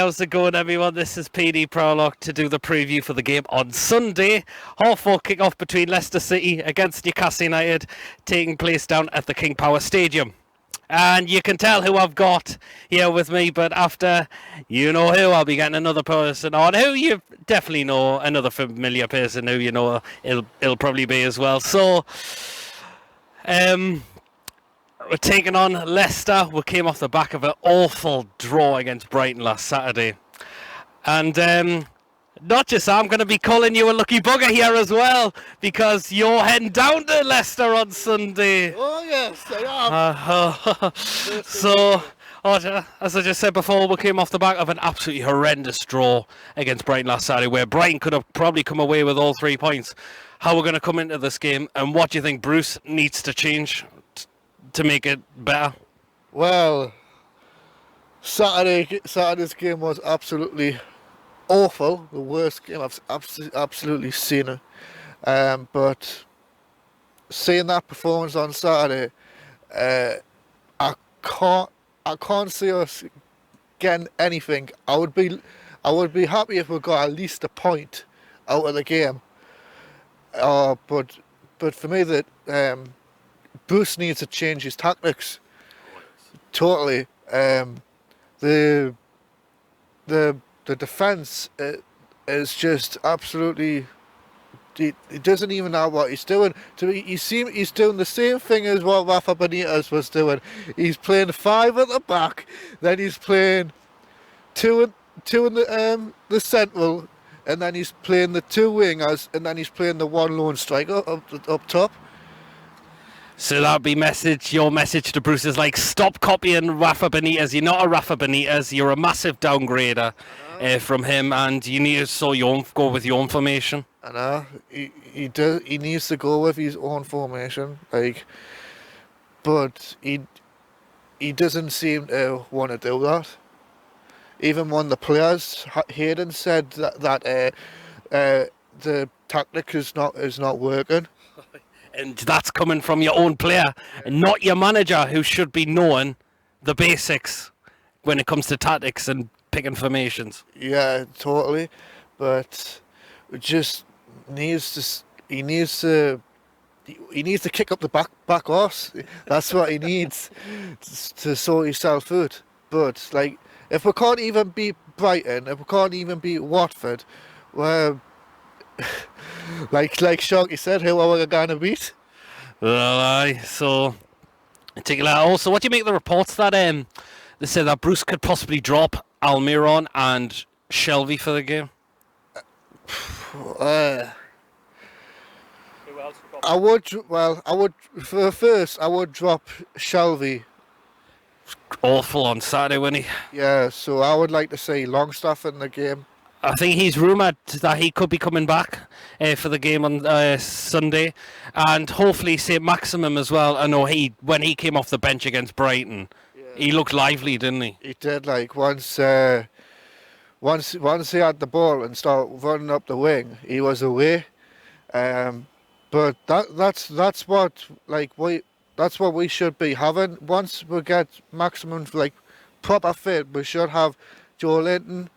how's it going, everyone? This is PD Proudlock to do the preview for the game on Sunday. Half-4 kick-off between Leicester City against Newcastle United, taking place down at the King Power Stadium. And you can tell who I've got here with me, but after you know who, I'll be getting another person on who you definitely know, another familiar person who you know it'll probably be as well. So, we're taking on Leicester. We came off the back of an awful draw against Brighton last Saturday. And not just I'm going to be calling you a lucky bugger here as well, because you're heading down to Leicester on Sunday. Oh, yes, I am. So, as I just said before, we came off the back of an absolutely horrendous draw against Brighton last Saturday, where Brighton could have probably come away with all 3 points. How we're going to come into this game, and what do you think Bruce needs to change to make it better? Well, Saturday's game was absolutely awful. The worst game I've absolutely seen it. But seeing that performance on Saturday, I can't see us getting anything. I would be happy if we got at least a point out of the game. But for me, that Bruce needs to change his tactics totally. The defence is just absolutely. He doesn't even know what he's doing. He's doing the same thing as what Rafa Benitez was doing. He's playing 5 at the back, then he's playing two in the central, and then he's playing the 2 wingers, and then he's playing the 1 lone striker up top. So that'd be your message to Bruce is like, stop copying Rafa Benitez. You're not a Rafa Benitez. You're a massive downgrader from him, and you need to go with your own formation. I know he does. He needs to go with his own formation, but he doesn't seem to want to do that. Even when the players, Hayden said that the tactic is not working. And that's coming from your own player, and not your manager, who should be knowing the basics when it comes to tactics and picking formations. Yeah, totally. But it just he needs to kick up the back horse. That's what he needs to sort himself out. But if we can't even beat Brighton, if we can't even beat Watford, well. like Sharkey said, who are we going to beat? Well, aye. So, also, what do you make of the reports that they said that Bruce could possibly drop Almiron and Shelvey for the game? I would drop Shelvey. Awful on Saturday, wasn't he? Yeah, so I would like to see Longstaff in the game. I think he's rumoured that he could be coming back for the game on Sunday, and hopefully Saint-Maximin as well. I know when he came off the bench against Brighton, he looked lively, didn't he? He did. Once he had the ball and started running up the wing, he was away. But that's what we should be having. Once we get Maximin proper fit, we should have Joe Linton,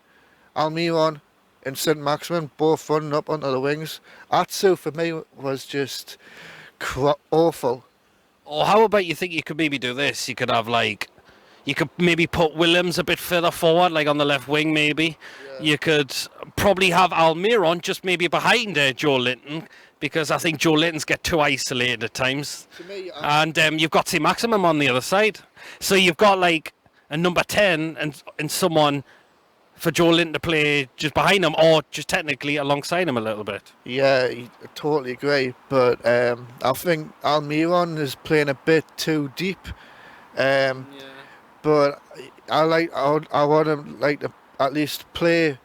Almiron and Saint-Maximin both running up onto the wings. Atsu for me was just awful. Or how about you think you could maybe do this? You could have you could maybe put Williams a bit further forward, on the left wing maybe. Yeah. You could probably have Almiron just maybe behind Joe Linton, because I think Joe Linton's get too isolated at times. To me, and you've got Saint-Maximin on the other side. So you've got a number 10 and someone for Joe Linton to play just behind him, or just technically alongside him a little bit. Yeah, I totally agree. But I think Almiron is playing a bit too deep. But I want him to at least play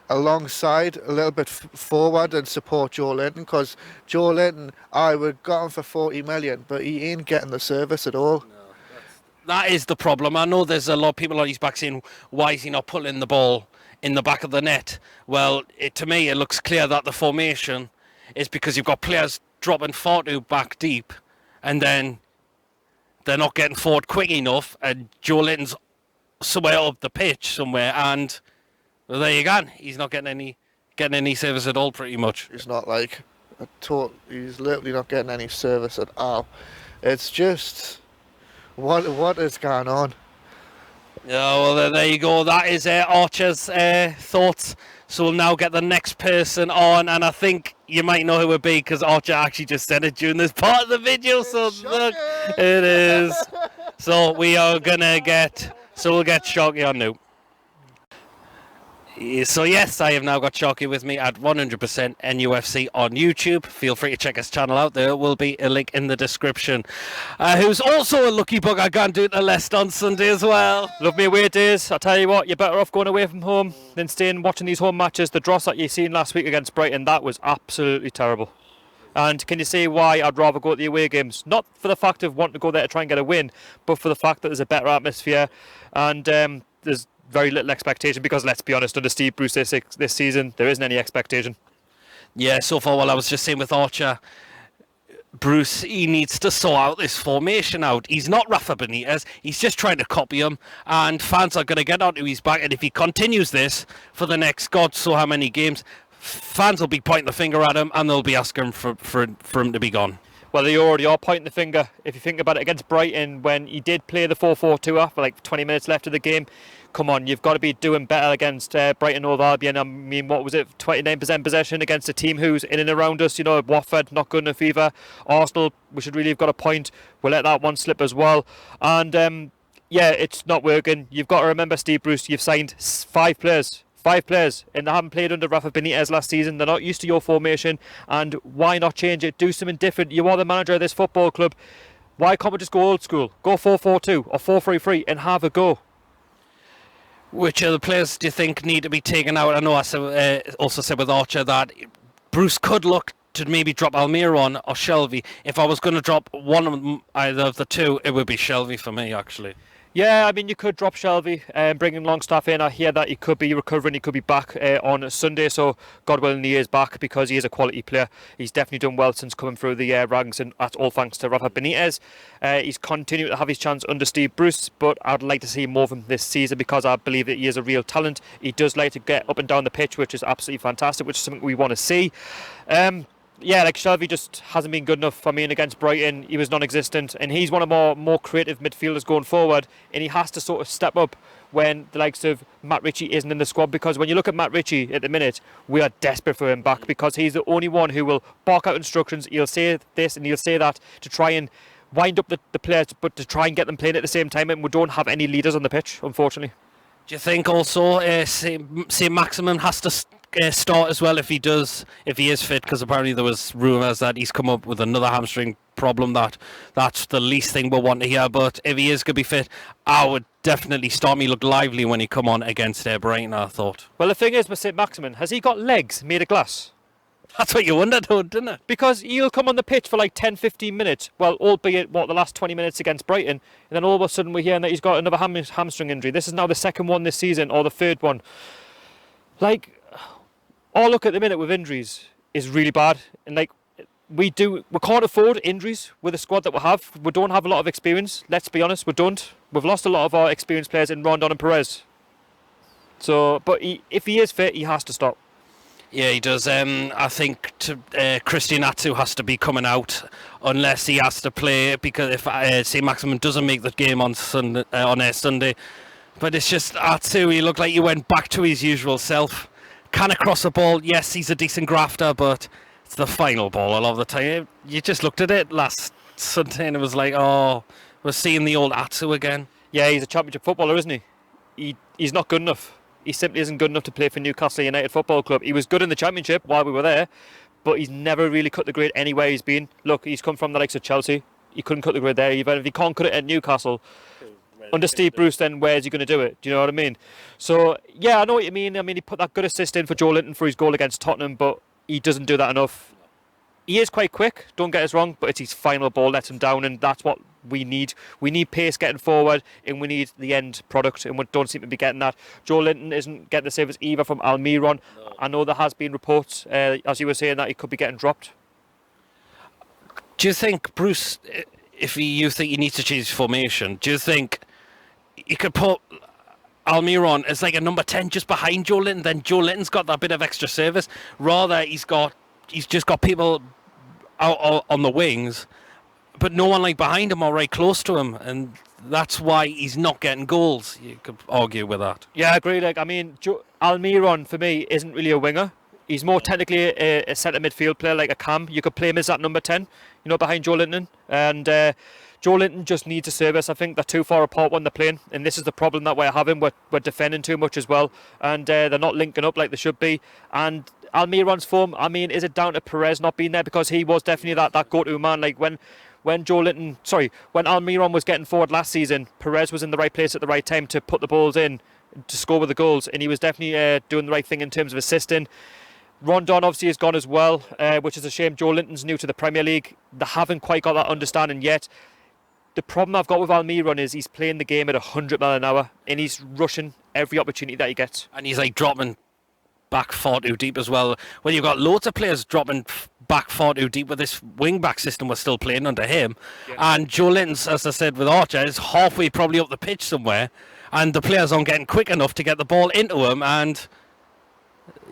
alongside a little bit forward and support Joe Linton, because Joe Linton, we got him for 40 million, but he ain't getting the service at all. No. That is the problem. I know there's a lot of people on his back saying, why is he not putting the ball in the back of the net? Well, to me, it looks clear that the formation is because you've got players dropping far too back deep, and then they're not getting forward quick enough, and Joe Linton's somewhere up the pitch somewhere, and Well, there you go. He's not getting any service at all, pretty much. He's not like he's literally not getting any service at all. It's just what is going on? Yeah, well, there you go. That is Archer's thoughts. So we'll now get the next person on, and I think you might know who it would be because Archer actually just said it during this part of the video. So look, it is. So we'll get Sharkey on now. So yes, I have now got Sharkey with me at 100% NUFC on YouTube. Feel free to check his channel out. There will be a link in the description. Who's also a lucky bug. I can't do it the Leicester on Sunday as well. Love me away days. I tell you what, you're better off going away from home than staying watching these home matches. The dross that you seen last week against Brighton, that was absolutely terrible. And can you see why I'd rather go to the away games? Not for the fact of wanting to go there to try and get a win, but for the fact that there's a better atmosphere and there's very little expectation, because let's be honest, under Steve Bruce this season there isn't any expectation. Yeah, so far, well, I was just saying with Archer, Bruce, he needs to sort out this formation out. He's not Rafa Benitez, he's just trying to copy him, and fans are going to get onto his back, and if he continues this for the next God so how many games, fans will be pointing the finger at him and they'll be asking for him to be gone. Well, they already are pointing the finger. If you think about it, against Brighton, when he did play the 4-4-2 after like 20 minutes left of the game, come on, you've got to be doing better against Brighton Hove Albion. I mean, what was it, 29% possession against a team who's in and around us, you know, Watford, not good enough either. Arsenal, we should really have got a point. We'll let that one slip as well. And yeah, it's not working. You've got to remember, Steve Bruce, you've signed 5 players, and they haven't played under Rafa Benitez last season. They're not used to your formation, and why not change it? Do something different. You are the manager of this football club. Why can't we just go old school? Go 4-4-2 or 4-3-3 and have a go. Which other players do you think need to be taken out? I know I also said with Archer that Bruce could look to maybe drop Almiron or Shelvey. If I was going to drop one of them, either of the two, it would be Shelvey for me, actually. Yeah, I mean, you could drop Shelvey and bring in Longstaff in. I hear that he could be recovering, he could be back on Sunday, so God willing he is back, because he is a quality player. He's definitely done well since coming through the ranks, and that's all thanks to Rafa Benitez. He's continued to have his chance under Steve Bruce, but I'd like to see more of him this season, because I believe that he is a real talent. He does like to get up and down the pitch, which is absolutely fantastic, which is something we want to see. Yeah, like Shelvey just hasn't been good enough. I mean, against Brighton, he was non-existent, and he's one of more creative midfielders going forward, and he has to sort of step up when the likes of Matt Ritchie isn't in the squad, because when you look at Matt Ritchie at the minute, we are desperate for him back, because he's the only one who will bark out instructions. He'll say this and he'll say that to try and wind up the players, but to try and get them playing at the same time, and we don't have any leaders on the pitch, unfortunately. Do you think also Saint-Maximin has to start as well if he is fit? Because apparently there was rumours that he's come up with another hamstring problem. That's the least thing we want to hear. But if he is going to be fit, I would definitely start. Me look lively when he come on against Brighton, I thought. Well, the thing is with Saint-Maximin, has he got legs made of glass? That's what you wondered, though, didn't it? Because he'll come on the pitch for like 10-15 minutes, well, albeit the last 20 minutes against Brighton, and then all of a sudden we're hearing that he's got another hamstring injury. This is now the second one this season, or the third one. Like, all look at the minute with injuries is really bad, and like we can't afford injuries with the squad that we have. We don't have a lot of experience. Let's be honest, we don't. We've lost a lot of our experienced players in Rondon and Perez. So, but if he is fit, he has to stop. Yeah, he does. I think Christian Atsu has to be coming out unless he has to play, because if Saint-Maximin doesn't make the game on Sunday, but it's just Atsu. He looked like he went back to his usual self. Can cross the ball. Yes, he's a decent grafter, but it's the final ball a lot of the time. You just looked at it last Sunday and it was like, oh, we're seeing the old Atsu again. Yeah, he's a championship footballer, isn't he? He's not good enough. He simply isn't good enough to play for Newcastle United Football Club. He was good in the Championship while we were there, but he's never really cut the grade anywhere he's been. Look, he's come from the likes of Chelsea. He couldn't cut the grade there either. If he can't cut it at Newcastle, under Steve Bruce, then where's he going to do it? Do you know what I mean? So, yeah, I know what you mean. I mean, he put that good assist in for Joe Linton for his goal against Tottenham, but he doesn't do that enough. He is quite quick, don't get us wrong, but it's his final ball lets him down, and that's what we need. We need pace getting forward, and we need the end product, and we don't seem to be getting that. Joe Linton isn't getting the service either from Almiron. No. I know there has been reports, as you were saying, that he could be getting dropped. Do you think, Bruce, you think he needs to change his formation, do you think he could put Almiron as like a number 10 just behind Joe Linton, then Joe Linton's got that bit of extra service. Rather, he's just got people out on the wings, but no one like behind him or right close to him, and that's why he's not getting goals. You could argue with that. Yeah, I agree. Like, I mean, Almiron for me isn't really a winger. He's more technically a centre midfield player, like a cam. You could play him as that number 10, behind Joe Linton. And Joe Linton just needs a service. I think they're too far apart when they're playing, and this is the problem that we're having. We're defending too much as well, and they're not linking up like they should be. And Almiron's form, I mean, is it down to Perez not being there? Because he was definitely that go-to man. Like when Almiron was getting forward last season, Perez was in the right place at the right time to put the balls in, to score with the goals, and he was definitely doing the right thing in terms of assisting. Rondon obviously has gone as well, which is a shame. Joe Linton's new to the Premier League. They haven't quite got that understanding yet. The problem I've got with Almiron is he's playing the game at 100 miles an hour, and he's rushing every opportunity that he gets. And he's like dropping back far too deep as well. When you've got loads of players dropping back far too deep with this wing-back system we're still playing under him. Yeah. And Joe Linton's, as I said with Archer, is halfway probably up the pitch somewhere, and the players aren't getting quick enough to get the ball into him, and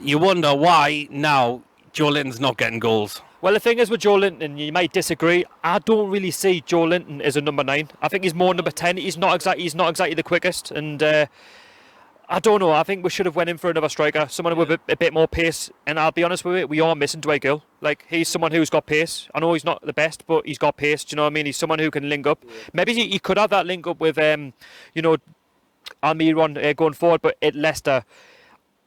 you wonder why now Joe Linton's not getting goals. Well, the thing is with Joe Linton, you might disagree, I don't really see Joe Linton as a number 9. I think he's more number 10. He's not exactly the quickest, and I don't know. I think we should have went in for another striker, someone with a bit more pace. And I'll be honest with you, we are missing Dwight Gill. Like, he's someone who's got pace. I know he's not the best, but he's got pace. Do you know what I mean? He's someone who can link up. Yeah. Maybe he could have that link up with, Almiron going forward. But at Leicester,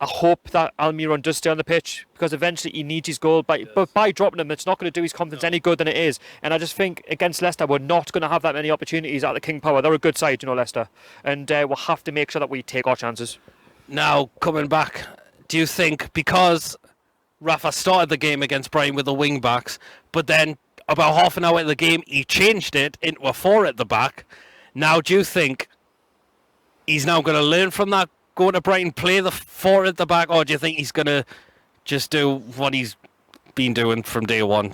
I hope that Almiron does stay on the pitch, because eventually he needs his goal. But by dropping him, it's not going to do his confidence any good than it is. And I just think against Leicester, we're not going to have that many opportunities at the King Power. They're a good side, Leicester. And we'll have to make sure that we take our chances. Now, coming back, do you think because Rafa started the game against Brighton with the wing-backs, but then about half an hour into the game, he changed it into a 4 at the back. Now, do you think he's now going to learn from that, going to Brighton, play the 4 at the back, or do you think he's going to just do what he's been doing from day one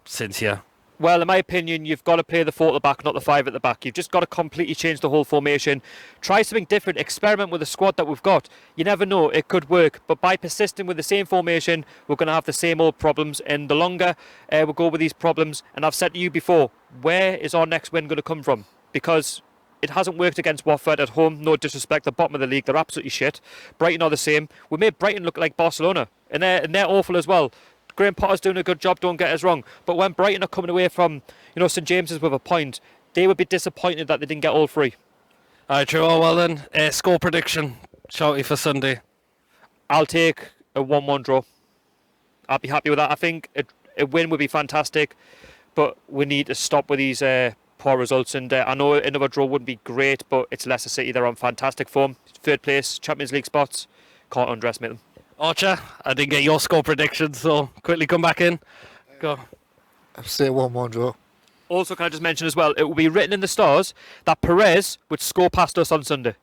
since here? Well, in my opinion, you've got to play the 4 at the back, not the 5 at the back. You've just got to completely change the whole formation. Try something different. Experiment with the squad that we've got. You never know, it could work. But by persisting with the same formation, we're going to have the same old problems. And the longer we go with these problems, and I've said to you before, where is our next win going to come from? Because it hasn't worked against Watford at home. No disrespect, the bottom of the league, they're absolutely shit. Brighton are the same. We made Brighton look like Barcelona, and they're awful as well. Graham Potter's doing a good job, don't get us wrong. But when Brighton are coming away from, St James's with a point, they would be disappointed that they didn't get all 3. Alright, true. Oh, well then, score prediction, Sharkey, for Sunday. I'll take a 1-1 draw. I'll be happy with that. I think a win would be fantastic, but we need to stop with these poor results. And I know another draw wouldn't be great, but it's Leicester City. They're on fantastic form. 3rd place, Champions League spots. Can't underestimate them. Archer, I didn't get your score prediction, so quickly come back in. Go. I'll say 1-1 draw. Also, can I just mention as well, it will be written in the stars that Perez would score past us on Sunday.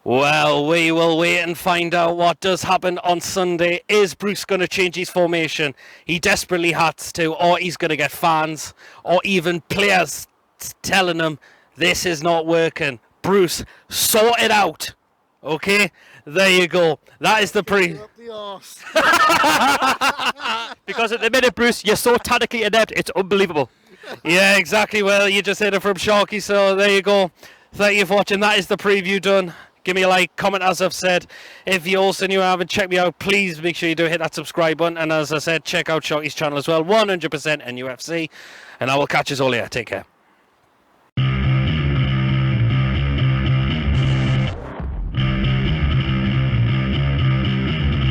Well, we will wait and find out what does happen on Sunday. Is Bruce going to change his formation? He desperately has to, or he's going to get fans, or even players telling him this is not working. Bruce, sort it out. Okay, there you go. That is the Because at the minute, Bruce, you're so tactically inept, it's unbelievable. Yeah, exactly. Well, you just heard it from Sharkey, so there you go. Thank you for watching. That is the preview done. Give me a like, comment as I've said. If you're also new and haven't checked me out, please make sure you do hit that subscribe button. And as I said, check out Sharkey's channel as well, 100% NUFC. And I will catch us all here. Take care.